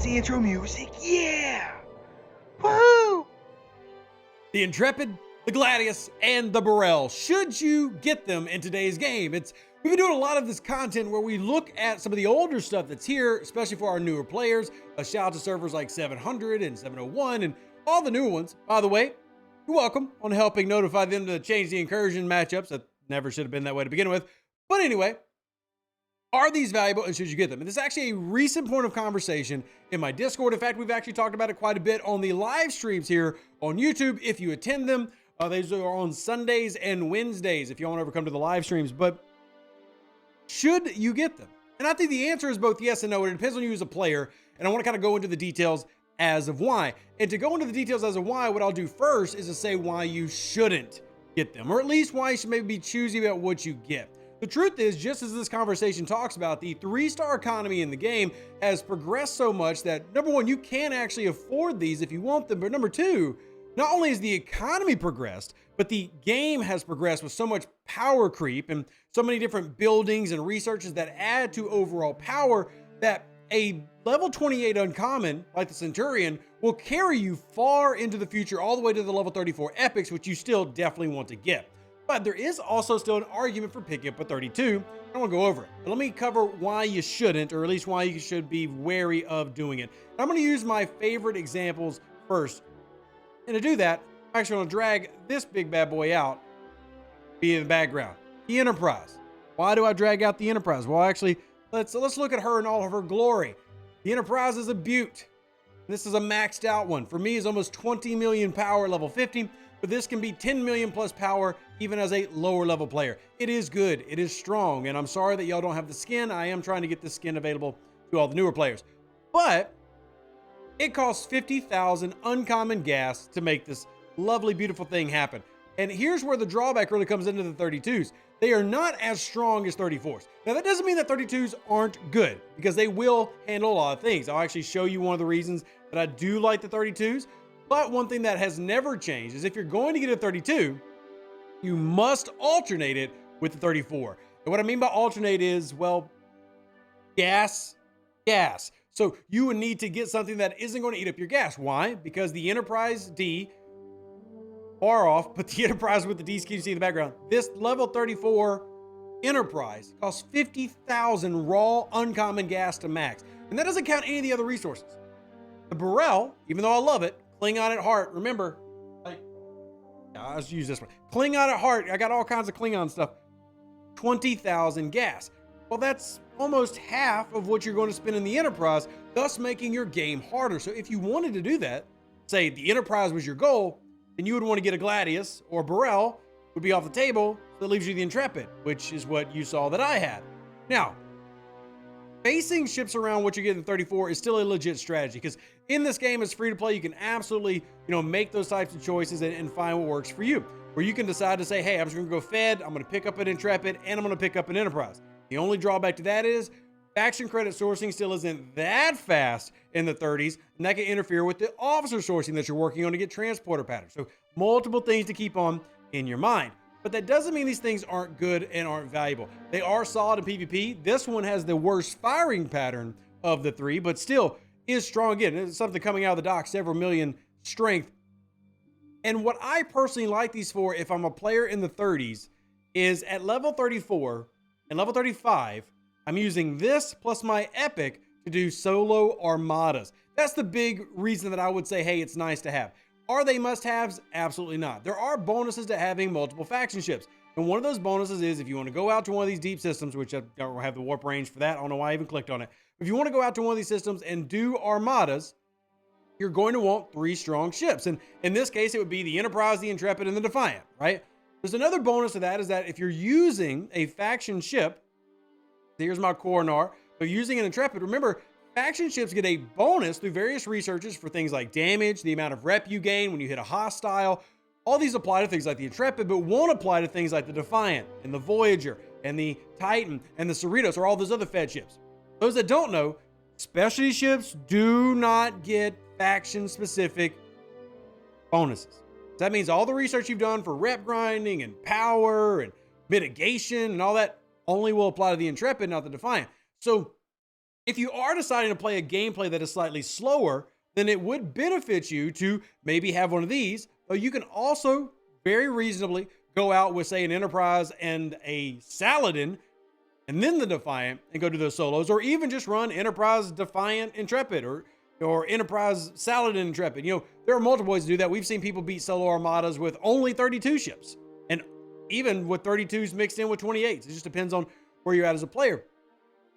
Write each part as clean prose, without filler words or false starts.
fancy intro music. Yeah! Woohoo! The Intrepid, the Gladius, and the Burrell. Should you get them in today's game? We've been doing a lot of this content where we look at some of the older stuff that's here, especially for our newer players. A shout out to servers like 700 and 701 and all the new ones. By the way, you're welcome on helping notify them to change the incursion matchups. That never should have been that way to begin with. But anyway, are these valuable and should you get them? And this is actually a recent point of conversation in my Discord. In fact, we've actually talked about it quite a bit on the live streams here on YouTube. If you attend them, these are on Sundays and Wednesdays if you want to ever come to the live streams. But should you get them? And I think the answer is both yes and no. It depends on you as a player. And I want to kind of go into the details as of why. And to go into the details as of why, what I'll do first is to say why you shouldn't get them, or at least why you should maybe be choosy about what you get. The truth is, just as this conversation talks about, the 3-star economy in the game has progressed so much that, number one, you can actually afford these if you want them. But number two, not only has the economy progressed, but the game has progressed with so much power creep and so many different buildings and researches that add to overall power that a level 28 uncommon like the Centurion will carry you far into the future, all the way to the level 34 epics, which you still definitely want to get. But there is also still an argument for picking up a 32. I want to go over it. But let me cover why you shouldn't, or at least why you should be wary of doing it. I'm going to use my favorite examples first. And to do that, I'm actually going to drag this big bad boy out, be in the background. The Enterprise. Why do I drag out the Enterprise? Well, actually, let's look at her in all of her glory. The Enterprise is a beaut. This is a maxed out one. For me, it's almost 20 million power level 50. But this can be 10 million plus power even as a lower level player. It is good, it is strong, and I'm sorry that y'all don't have the skin. I am trying to get the skin available to all the newer players. But it costs 50,000 uncommon gas to make this lovely, beautiful thing happen. And here's where the drawback really comes into the 32s. They are not as strong as 34s. Now that doesn't mean that 32s aren't good, because they will handle a lot of things. I'll actually show you one of the reasons that I do like the 32s. But one thing that has never changed is if you're going to get a 32, you must alternate it with the 34. And what I mean by alternate is, well, gas. So you would need to get something that isn't going to eat up your gas. Why? Because the Enterprise D, far off, but the Enterprise with the D scheme you see in the background, this level 34 Enterprise costs 50,000 raw uncommon gas to max. And that doesn't count any of the other resources. The Burrell, even though I love it, Klingon at heart, remember, let's use this one. Klingon at heart, I got all kinds of Klingon stuff. 20,000 gas. Well, that's almost half of what you're going to spend in the Enterprise, thus making your game harder. So if you wanted to do that, say the Enterprise was your goal, then you would want to get a Gladius or Burrell would be off the table. So that leaves you the Intrepid, which is what you saw that I had. Now, basing ships around what you get in 34 is still a legit strategy, because in this game, it's free to play. You can absolutely, make those types of choices and find what works for you. Where you can decide to say, hey, I'm just going to go Fed, I'm going to pick up an Intrepid, and I'm going to pick up an Enterprise. The only drawback to that is faction credit sourcing still isn't that fast in the 30s, and that can interfere with the officer sourcing that you're working on to get transporter patterns. So multiple things to keep on in your mind. But that doesn't mean these things aren't good and aren't valuable. They are solid in PvP. This one has the worst firing pattern of the three, but still is strong. Again, it's something coming out of the dock, several million strength. And what I personally like these for, if I'm a player in the 30s, is at level 34 and level 35, I'm using this plus my epic to do solo armadas. That's the big reason that I would say, hey, it's nice to have. Are they must-haves? Absolutely not. There are bonuses to having multiple faction ships. And one of those bonuses is if you want to go out to one of these deep systems, which I don't have the warp range for that. I don't know why I even clicked on it. If you want to go out to one of these systems and do armadas, you're going to want 3 strong ships. And in this case, it would be the Enterprise, the Intrepid, and the Defiant, right? There's another bonus to that is that if you're using a faction ship, here's my Coronar, but using an Intrepid, remember, faction ships get a bonus through various researches for things like damage, the amount of rep you gain when you hit a hostile. All these apply to things like the Intrepid, but won't apply to things like the Defiant and the Voyager and the Titan and the Cerritos, or all those other Fed ships. Those that don't know, specialty ships do not get faction-specific bonuses. That means all the research you've done for rep grinding and power and mitigation and all that only will apply to the Intrepid, not the Defiant. So If you are deciding to play a gameplay that is slightly slower, then it would benefit you to maybe have one of these, but you can also very reasonably go out with, say, an Enterprise and a Saladin, and then the Defiant, and go do those solos, or even just run Enterprise Defiant Intrepid, or Enterprise Saladin Intrepid. You know, there are multiple ways to do that. We've seen people beat solo armadas with only 32 ships, and even with 32s mixed in with 28s. It just depends on where you're at as a player.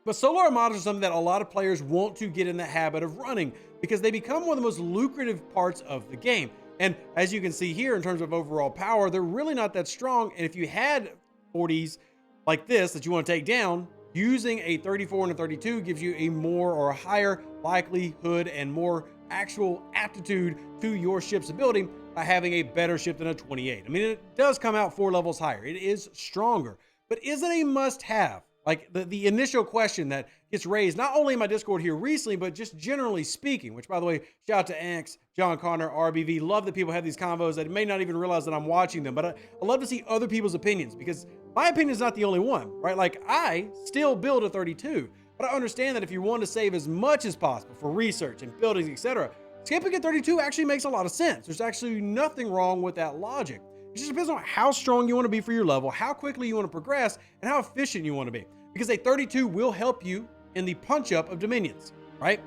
But solo armadas are something that a lot of players want to get in the habit of running because they become one of the most lucrative parts of the game. And as you can see here, in terms of overall power, they're really not that strong. And if you had 40s like this that you want to take down, using a 34 and a 32 gives you a more or a higher likelihood and more actual aptitude to your ship's ability by having a better ship than a 28. I mean, it does come out 4 levels higher. It is stronger, but is it a must-have? Like the initial question that gets raised, not only in my Discord here recently, but just generally speaking, which, by the way, shout out to Anx, John Connor, RBV. Love that people have these convos that may not even realize that I'm watching them, but I love to see other people's opinions because my opinion is not the only one, right? Like, I still build a 32, but I understand that if you want to save as much as possible for research and buildings, etc., skipping a 32 actually makes a lot of sense. There's actually nothing wrong with that logic. It just depends on how strong you want to be for your level, how quickly you want to progress, and how efficient you want to be. Because a 32 will help you in the punch-up of Dominions, right?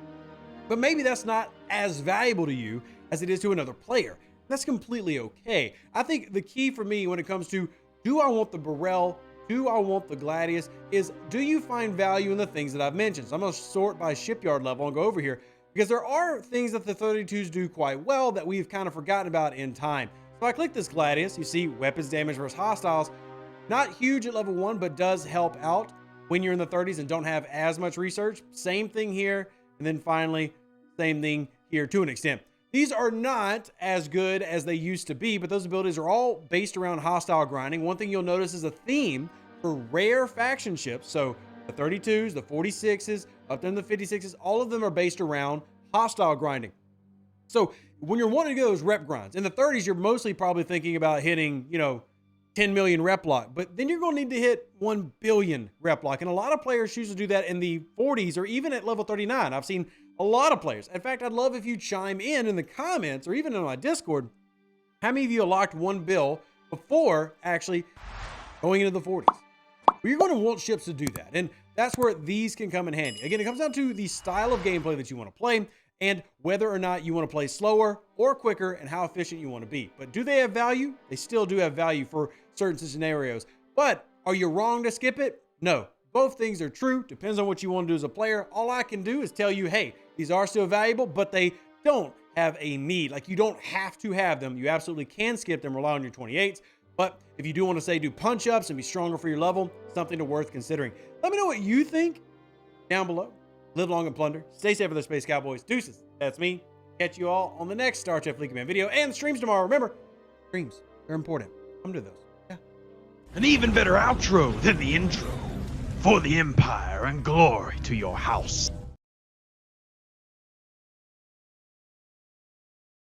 But maybe that's not as valuable to you as it is to another player. That's completely okay. I think the key for me when it comes to, do I want the Burrell, do I want the Gladius, is do you find value in the things that I've mentioned? So I'm going to sort by shipyard level and go over here, because there are things that the 32s do quite well that we've kind of forgotten about in time. So I click this Gladius, you see weapons damage versus hostiles. Not huge at level 1, but does help out when you're in the 30s and don't have as much research. Same thing here, and then finally, same thing here to an extent. These are not as good as they used to be, but those abilities are all based around hostile grinding. One thing you'll notice is a theme for rare faction ships. So the 32s, the 46s, up to the 56s, all of them are based around hostile grinding. So when you're wanting to get those rep grinds, in the 30s, you're mostly probably thinking about hitting, 10 million rep lock, but then you're going to need to hit 1 billion rep lock. And a lot of players choose to do that in the 40s or even at level 39. I've seen a lot of players. In fact, I'd love if you chime in the comments or even in my Discord, how many of you locked 1 bill before actually going into the 40s? Well, you're going to want ships to do that. And that's where these can come in handy. Again, it comes down to the style of gameplay that you want to play and whether or not you want to play slower or quicker and how efficient you want to be. But do they have value? They still do have value for certain scenarios. But are you wrong to skip it? No. Both things are true. Depends on what you want to do as a player. All I can do is tell you, hey, these are still valuable, but they don't have a need. Like, you don't have to have them. You absolutely can skip them, rely on your 28s. But if you do want to say do punch-ups and be stronger for your level, something worth considering. Let me know what you think down below. Live long and plunder. Stay safe for the Space Cowboys. Deuces. That's me. Catch you all on the next Star Trek Fleet Command video and streams tomorrow. Remember, streams, they're important. Come to those. Yeah. An even better outro than the intro. For the Empire and glory to your house.